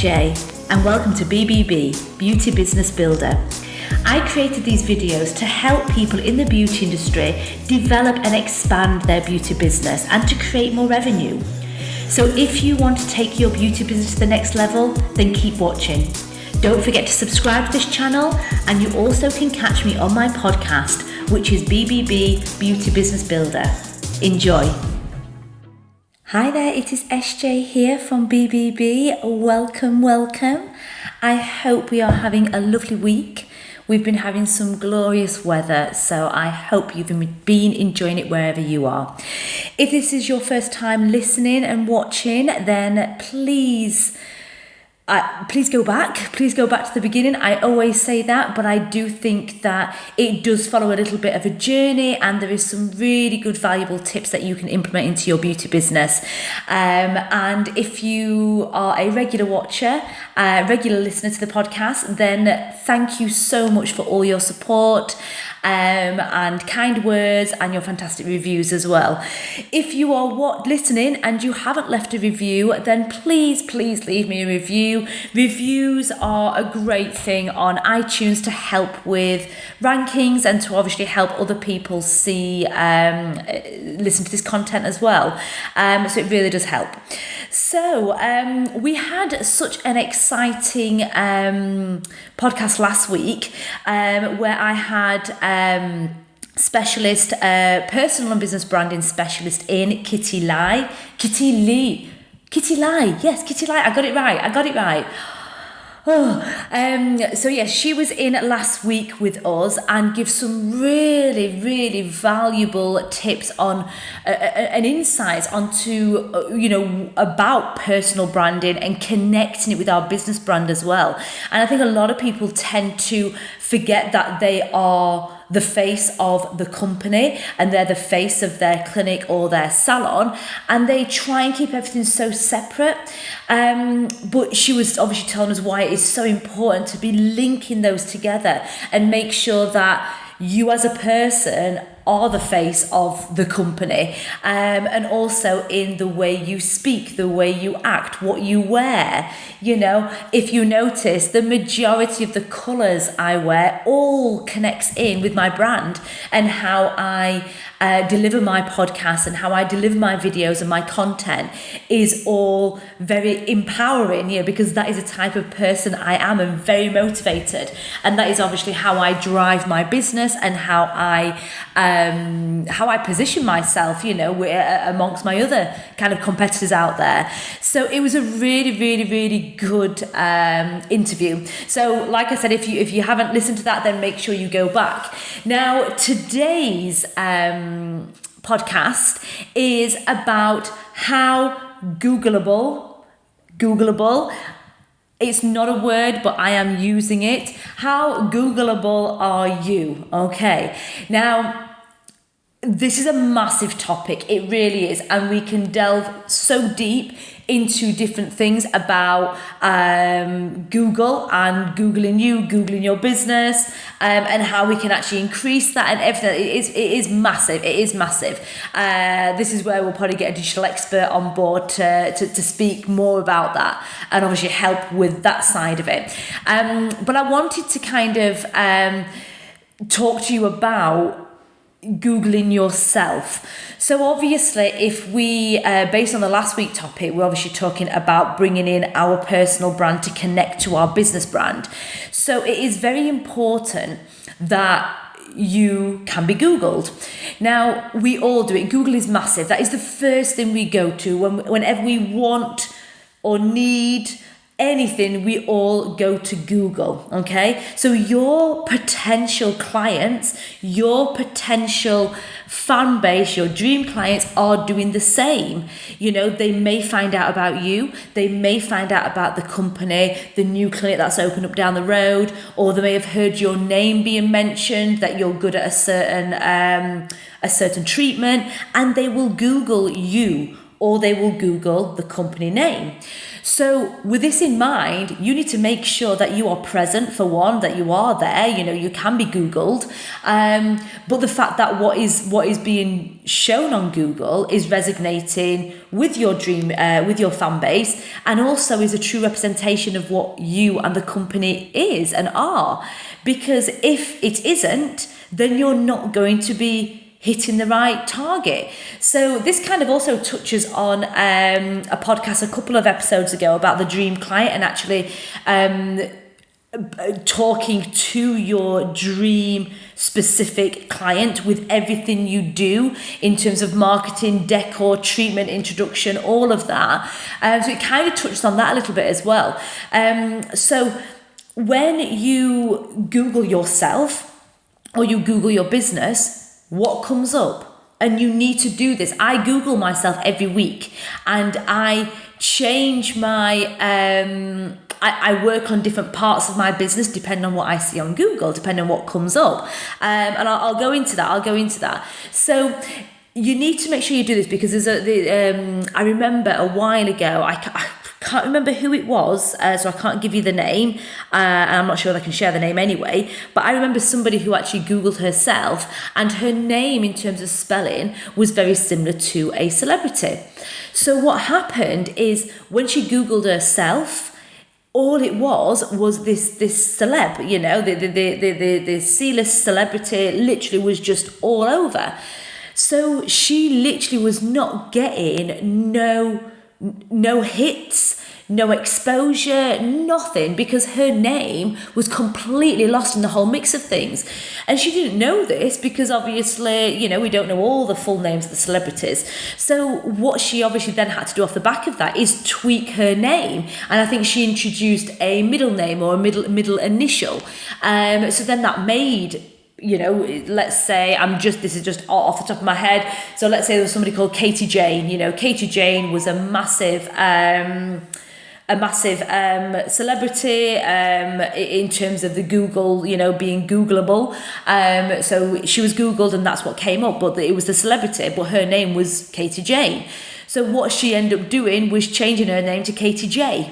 Essjay and welcome to BBB, Beauty Business Builder. I created these videos to help people in the beauty industry develop and expand their beauty business and to create more revenue. So if you want to take your beauty business to the next level, then keep watching. Don't forget to subscribe to this channel, and you also can catch me on my podcast, which is BBB Beauty Business Builder. Enjoy. Hi there, it is Essjay here from BBB. Welcome. I hope we are having a lovely week. We've been having some glorious weather, so I hope you've been enjoying it wherever you are. If this is your first time listening and watching, then please go back. Please go back to the beginning. I always say that, but I do think that it does follow a little bit of a journey, and there is some really good, valuable tips that you can implement into your beauty business. And if you are a regular watcher, regular listener to the podcast, then thank you so much for all your support. And kind words and your fantastic reviews as well. If you are listening and you haven't left a review, then please leave me a review. Reviews are a great thing on iTunes to help with rankings and to obviously help other people see, listen to this content as well. So it really does help. So we had such an exciting podcast last week where I had specialist, personal and business branding specialist in Kitty Lee. Yes, Kitty Lee. I got it right. So yes, she was in last week with us and give some really valuable tips on and insights onto about personal branding and connecting it with our business brand as well. And I think a lot of people tend to forget that they are the face of the company and they're the face of their clinic or their salon, and they try and keep everything so separate. But she was obviously telling us why it is so important to be linking those together and make sure that you as a person are the face of the company, and also in the way you speak, the way you act, what you wear. If you notice, the majority of the colours I wear all connects in with my brand and how I deliver my podcast and how I deliver my videos and my content is all very empowering, because that is the type of person I am and very motivated, and that is obviously how I drive my business and how I position myself, amongst my other kind of competitors out there. So it was a really good interview. So like I said, if you haven't listened to that, then make sure you go back. Now today's podcast is about how Googleable, it's not a word, but I am using it. How Googleable are you? Okay. Now, this is a massive topic. It really is. And we can delve so deep into different things about Google and Googling you, Googling your business, and how we can actually increase that and everything. It is massive. This is where we'll probably get a digital expert on board to speak more about that and obviously help with that side of it. But I wanted to kind of talk to you about Googling yourself. So obviously, if we, based on the last week topic, we're obviously talking about bringing in our personal brand to connect to our business brand. So it is very important that you can be Googled. Now, we all do it. Google is massive. That is the first thing we go to whenever we want or need anything. We all go to Google. Okay, so your potential clients, your potential fan base, your dream clients are doing the same. They may find out about you, they may find out about the company, the new clinic that's opened up down the road, or they may have heard your name being mentioned, that you're good at a certain treatment, and they will Google you, or they will Google the company name. So with this in mind, you need to make sure that you are present, for one, that you are there. You can be Googled, but the fact that what is being shown on Google is resonating with your dream, with your fan base, and also is a true representation of what you and the company is and are. Because if it isn't, then you're not going to be hitting the right target. So this kind of also touches on a podcast a couple of episodes ago about the dream client, and actually talking to your dream specific client with everything you do in terms of marketing, decor, treatment, introduction, all of that. So it kind of touched on that a little bit as well. So when you Google yourself or you Google your business, what comes up? And you need to do this. I Google myself every week, and I change my I work on different parts of my business depending on what I see on Google, depending on what comes up, and I'll go into that. So you need to make sure you do this, because I remember a while ago, I can't remember who it was, so I can't give you the name, and I'm not sure if I can share the name anyway, but I remember somebody who actually Googled herself, and her name in terms of spelling was very similar to a celebrity. So what happened is, when she Googled herself, all it was this celeb, the C-list celebrity literally was just all over. So she literally was not getting no hits, no exposure, nothing, because her name was completely lost in the whole mix of things. And she didn't know this, because obviously, we don't know all the full names of the celebrities. So what she obviously then had to do off the back of that is tweak her name. And I think she introduced a middle name or a middle initial. So then that made, let's say, this is just off the top of my head. So let's say there was somebody called Katie Jane. Katie Jane was a massive celebrity in terms of the Google, being Googleable. So she was Googled, and that's what came up, but it was the celebrity, but her name was Katie Jane. So what she ended up doing was changing her name to Katie J,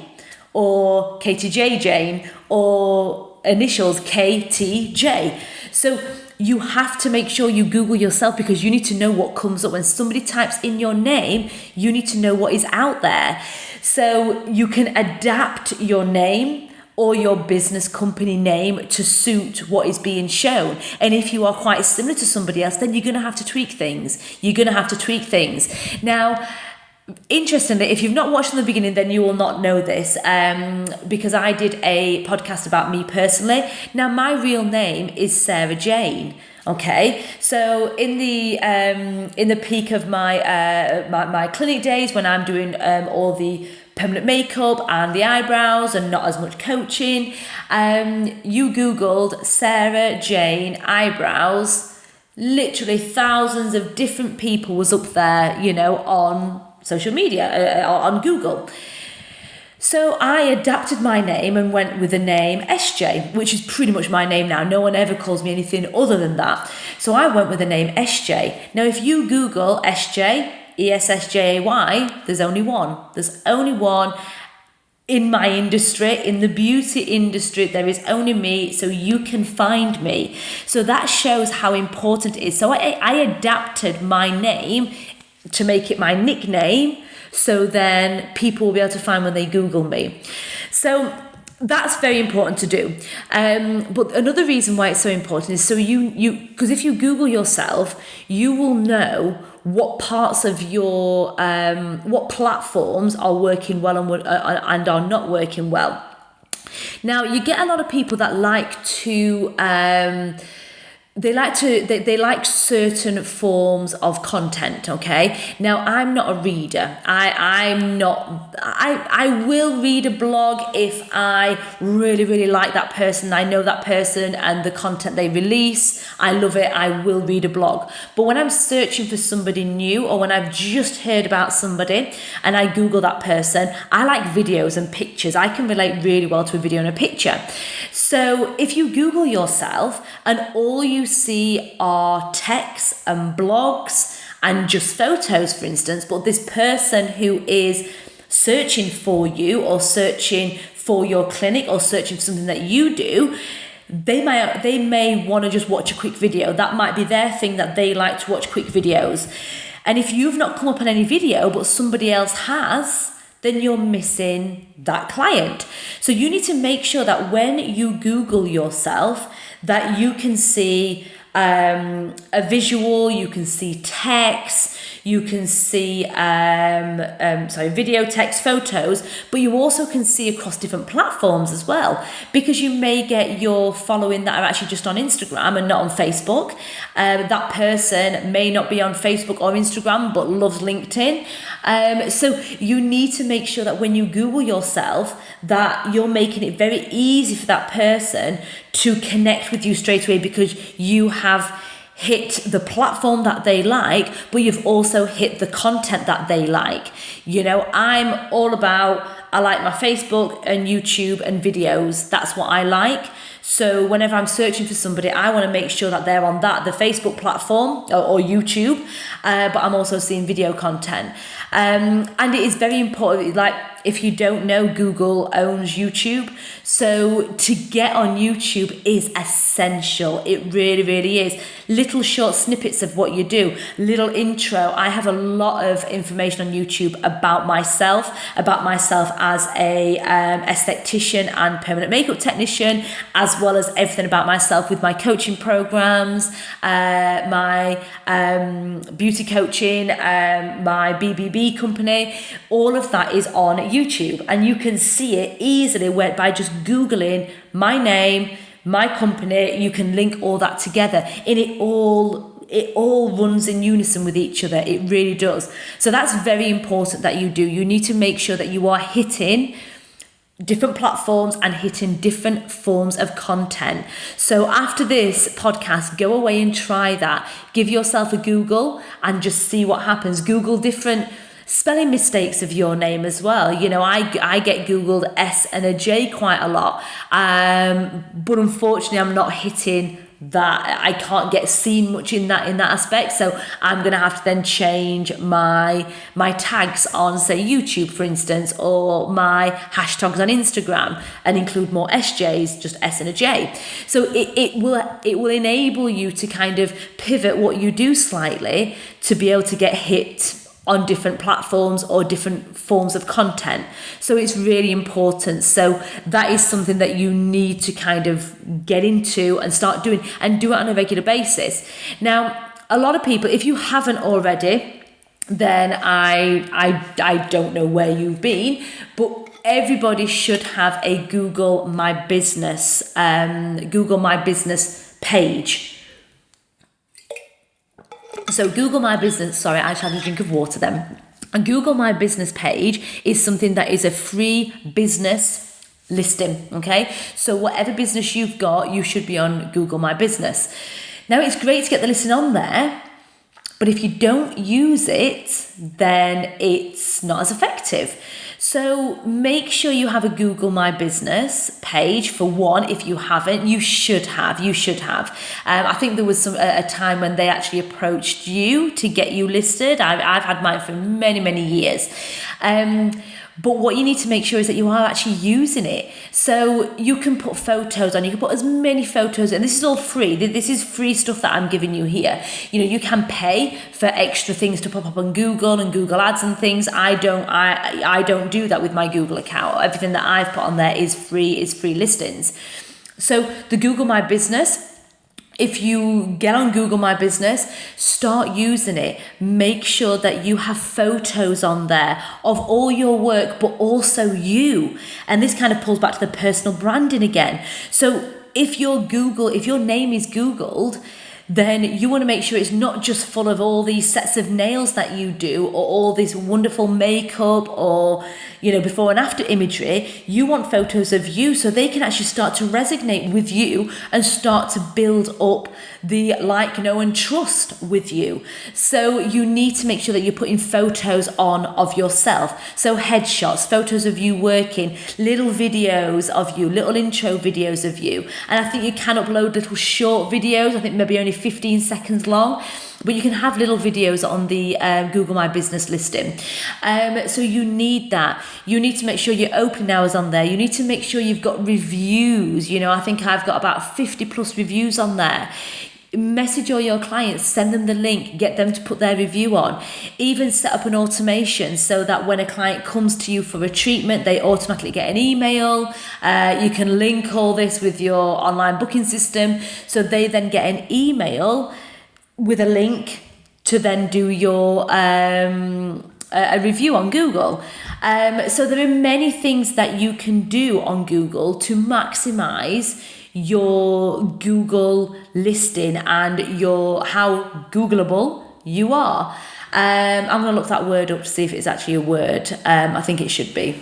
or Katie J Jane, or initials KTJ. So you have to make sure you Google yourself, because you need to know what comes up. When somebody types in your name, you need to know what is out there. So you can adapt your name or your business company name to suit what is being shown. And if you are quite similar to somebody else, then you're going to have to tweak things. Now, interestingly, if you've not watched from the beginning, then you will not know this, because I did a podcast about me personally. Now, my real name is Sarah Jane. Okay, so in the peak of my clinic days, when I'm doing all the permanent makeup and the eyebrows and not as much coaching, you Googled Sarah Jane eyebrows, literally thousands of different people was up there, on social media, on Google. So I adapted my name and went with the name Essjay, which is pretty much my name now. No one ever calls me anything other than that. So I went with the name Essjay. Now, if you Google Essjay, Essjay, there's only one. There's only one in my industry, in the beauty industry. There is only me, so you can find me. So that shows how important it is. So I adapted my name to make it my nickname, so then people will be able to find when they Google me. So that's very important to do. But another reason why it's so important is so because if you Google yourself, you will know what parts of your, what platforms are working well and are not working well. Now, you get a lot of people that like to, they like certain forms of content. Okay, now I'm not a reader. I will read a blog if I really like that person. I know that person and the content they release, I love it. I will read a blog. But when I'm searching for somebody new, or when I've just heard about somebody and I Google that person, I like videos and pictures. I can relate really well to a video and a picture. So if you Google yourself and all you see are texts and blogs and just photos, for instance, but this person who is searching for you or searching for your clinic or searching for something that you do, they may want to just watch a quick video. That might be their thing, that they like to watch quick videos. And if you've not come up on any video but somebody else has, then you're missing that client. So you need to make sure that when you Google yourself, that you can see a visual, you can see text, you can see video, text, photos, but you also can see across different platforms as well, because you may get your following that are actually just on Instagram and not on Facebook. That person may not be on Facebook or Instagram but loves LinkedIn. So you need to make sure that when you Google yourself, that you're making it very easy for that person to connect with you straight away, because you have hit the platform that they like, but you've also hit the content that they like. You know, I like my Facebook and YouTube and videos. That's what I like. So whenever I'm searching for somebody, I want to make sure that they're on the Facebook platform or YouTube, but I'm also seeing video content. And it is very important, like, if you don't know, Google owns YouTube. So to get on YouTube is essential. It really, really is. Little short snippets of what you do, little intro. I have a lot of information on YouTube about myself as a aesthetician and permanent makeup technician, as well as everything about myself with my coaching programs, my beauty coaching, my BBB company. All of that is on YouTube, and you can see it easily by just Googling my name, my company. You can link all that together, and it all runs in unison with each other. It really does. So that's very important that you do. You need to make sure that you are hitting different platforms and hitting different forms of content. So after this podcast, go away and try that. Give yourself a Google and just see what happens. Google different spelling mistakes of your name as well. You know, I get Googled S and a J quite a lot, but unfortunately I'm not hitting that. I can't get seen much in that aspect, so I'm gonna have to then change my tags on, say, YouTube, for instance, or my hashtags on Instagram, and include more SJs, just S and a J. So it will enable you to kind of pivot what you do slightly to be able to get hit on different platforms or different forms of content. So it's really important. So that is something that you need to kind of get into and start doing, and do it on a regular basis. Now, a lot of people, if you haven't already, then I don't know where you've been, but everybody should have a Google My Business page. So Google My Business, sorry, I just had a drink of water then. A Google My Business page is something that is a free business listing, okay? So whatever business you've got, you should be on Google My Business. Now, it's great to get the listing on there, but if you don't use it, then it's not as effective. So make sure you have a Google My Business page. For one, if you haven't, you should have. I think there was a time when they actually approached you to get you listed. I've had mine for many, many years. But what you need to make sure is that you are actually using it. So you can put photos on, you can put as many photos, and this is all free. This is free stuff that I'm giving you here. You know, you can pay for extra things to pop up on Google and Google Ads and things. I don't do that with my Google account. Everything that I've put on there is free listings. So the Google My Business, if you get on Google My Business, start using it. Make sure that you have photos on there of all your work, but also you. And this kind of pulls back to the personal branding again. So if your name is Googled, then you want to make sure it's not just full of all these sets of nails that you do, or all this wonderful makeup, or, you know, before and after imagery. You want photos of you, so they can actually start to resonate with you and start to build up the like, know, and trust with you. So you need to make sure that you're putting photos on of yourself. So headshots, photos of you working, little videos of you, little intro videos of you. And I think you can upload little short videos, I think maybe only 15 seconds long. but you can have little videos on the Google My Business listing. So you need that. You need to make sure your opening hours on there. You need to make sure you've got reviews. I think I've got about 50 plus reviews on there. Message all your clients, send them the link, get them to put their review on. Even set up an automation so that when a client comes to you for a treatment, they automatically get an email. You can link all this with your online booking system, so they then get an email with a link to then do your a review on Google. So there are many things that you can do on Google to maximize your Google listing and how Googleable you are. I'm going to look that word up to see if it's actually a word. I think it should be.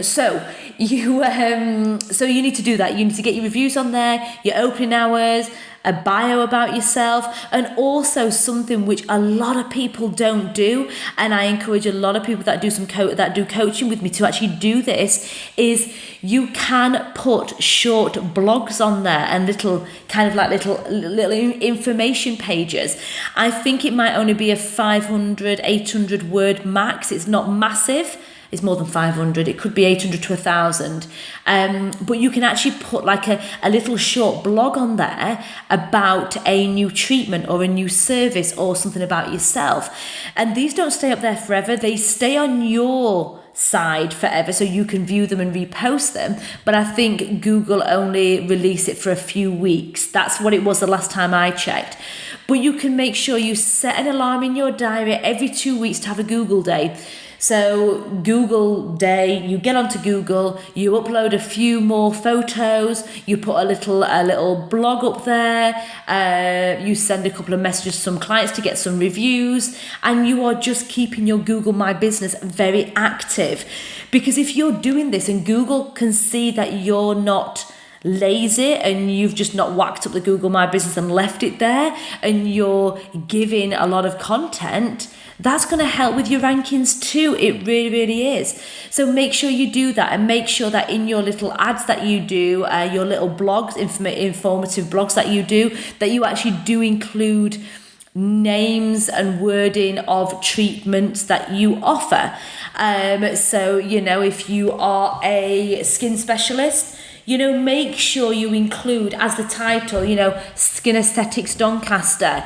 So you need to do that. You need to get your reviews on there, your opening hours, a bio about yourself, and also something which a lot of people don't do, and I encourage a lot of people that do coaching with me to actually do this, is you can put short blogs on there and little information pages. I think it might only be a 500, 800 word max. It's not massive. It's more than 500. It could be 800 to 1,000. But you can actually put like a little short blog on there about a new treatment or a new service or something about yourself. And these don't stay up there forever. They stay on your side forever, so you can view them and repost them. But I think Google only release it for a few weeks. That's what it was the last time I checked. But you can make sure you set an alarm in your diary every 2 weeks to have a Google day. So Google Day, you get onto Google, you upload a few more photos, you put a little blog up there, you send a couple of messages to some clients to get some reviews, and you are just keeping your Google My Business very active. Because if you're doing this and Google can see that you're not lazy and you've just not whacked up the Google My Business and left it there, and you're giving a lot of content, that's going to help with your rankings too. It really, really is. So make sure you do that, and make sure that in your little ads that you do, your little blogs, informative blogs that you actually do include names and wording of treatments that you offer. So, if you are a skin specialist, make sure you include as the title, Skin Aesthetics Doncaster.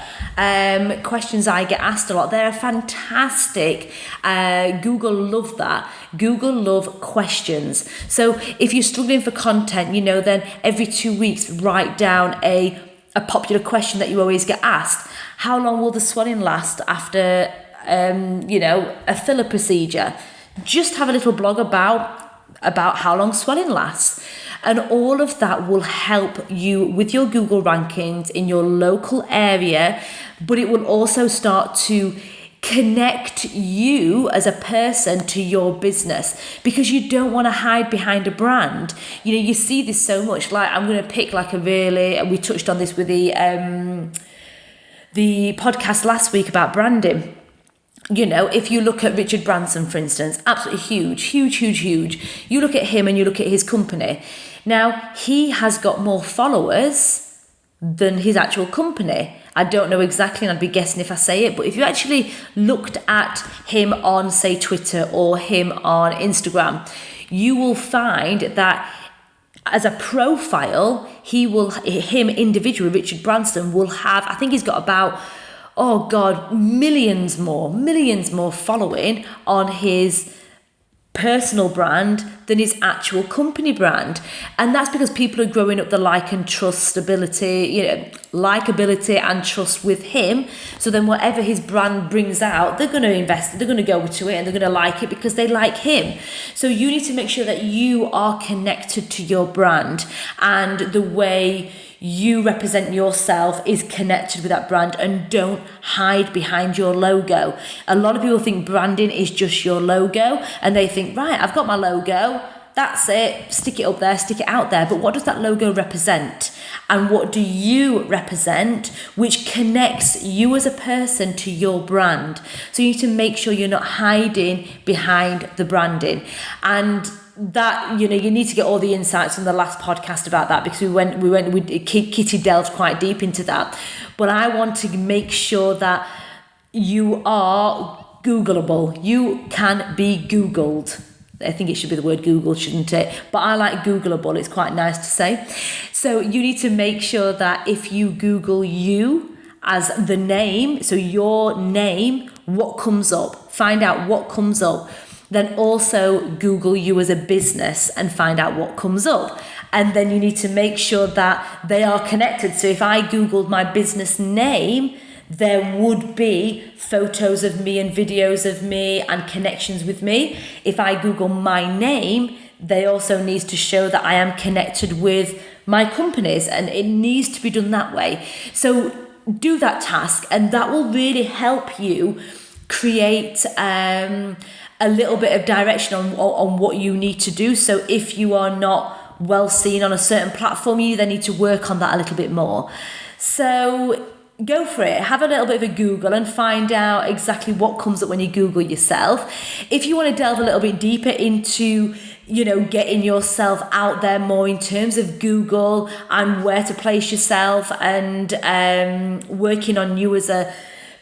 Questions I get asked a lot. They're fantastic. Google love that. Google love questions. So if you're struggling for content, then every 2 weeks, write down a popular question that you always get asked. How long will the swelling last after, a filler procedure? Just have a little blog about how long swelling lasts. And all of that will help you with your Google rankings in your local area, but it will also start to connect you as a person to your business, because you don't want to hide behind a brand. You see this so much. Like, I'm going to pick we touched on this with the podcast last week about branding. If you look at Richard Branson, for instance, absolutely huge. You look at him and you look at his company. Now, he has got more followers than his actual company. I don't know exactly, and I'd be guessing if I say it, but if you actually looked at him on, say, Twitter or him on Instagram, you will find that as a profile, him individually, Richard Branson, will have, I think he's got about, millions more following on his personal brand than his actual company brand. And that's because people are growing up the like and trust stability, likability and trust with him. So then whatever his brand brings out, they're going to invest, they're going to go to it, and they're going to like it because they like him. So you need to make sure that you are connected to your brand, and the way you represent yourself is connected with that brand, and don't hide behind your logo. A lot of people think branding is just your logo, and they think, right, I've got my logo, that's it, stick it up there, stick it out there. But what does that logo represent? And what do you represent, which connects you as a person to your brand? So you need to make sure you're not hiding behind the branding. And that, you need to get all the insights from the last podcast about that, because Kitty delved quite deep into that. But I want to make sure that you are Googleable. You can be Googled. I think it should be the word Google, shouldn't it? But I like Googleable. It's quite nice to say. So you need to make sure that if you Google you as the name, so your name, what comes up, find out what comes up. Then also Google you as a business and find out what comes up. And then you need to make sure that they are connected. So if I Googled my business name, there would be photos of me and videos of me and connections with me. If I Google my name, they also need to show that I am connected with my companies, and it needs to be done that way. So do that task, and that will really help you create a little bit of direction on what you need to do. So if you are not well seen on a certain platform, you then need to work on that a little bit more. So go for it. Have a little bit of a Google and find out exactly what comes up when you Google yourself. If you want to delve a little bit deeper into, getting yourself out there more in terms of Google and where to place yourself, and working on you as a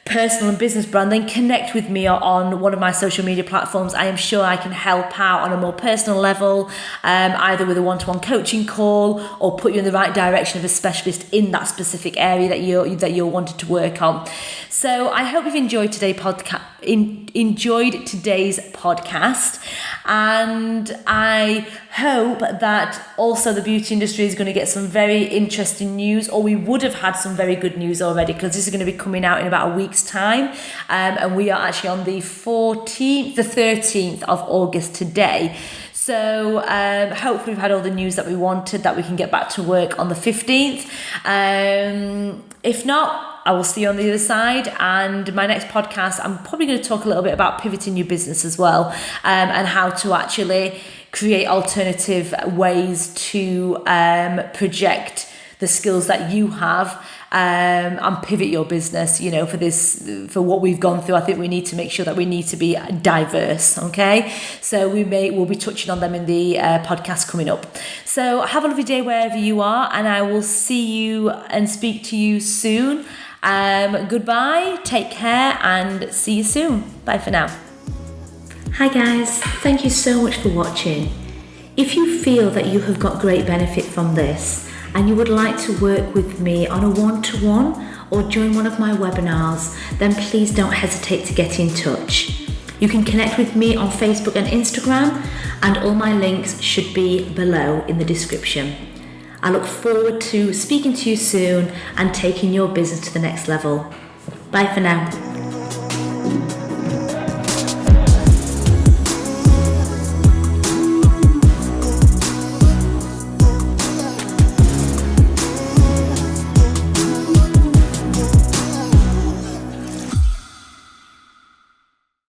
personal and business brand, then connect with me on one of my social media platforms. I am sure I can help out on a more personal level, either with a one-to-one coaching call, or put you in the right direction of a specialist in that specific area that you're wanting to work on. So I hope you've enjoyed today's podcast, and I hope that also the beauty industry is going to get some very interesting news, or we would have had some very good news already, because this is going to be coming out in about a week's time, and we are actually on the 13th of August today. So hopefully we've had all the news that we wanted, that we can get back to work on the 15th. If not, I will see you on the other side. And my next podcast, I'm probably going to talk a little bit about pivoting your business as well, and how to actually create alternative ways to project the skills that you have, and pivot your business, for what we've gone through. I think we need to make sure that we need to be diverse, okay? So we'll be touching on them in the podcast coming up. So have a lovely day wherever you are, and I will see you and speak to you soon. Goodbye, take care, and see you soon. Bye for now. Hi guys, thank you so much for watching. If you feel that you have got great benefit from this, and you would like to work with me on a one-to-one or join one of my webinars, then please don't hesitate to get in touch. You can connect with me on Facebook and Instagram, and all my links should be below in the description. I look forward to speaking to you soon and taking your business to the next level. Bye for now.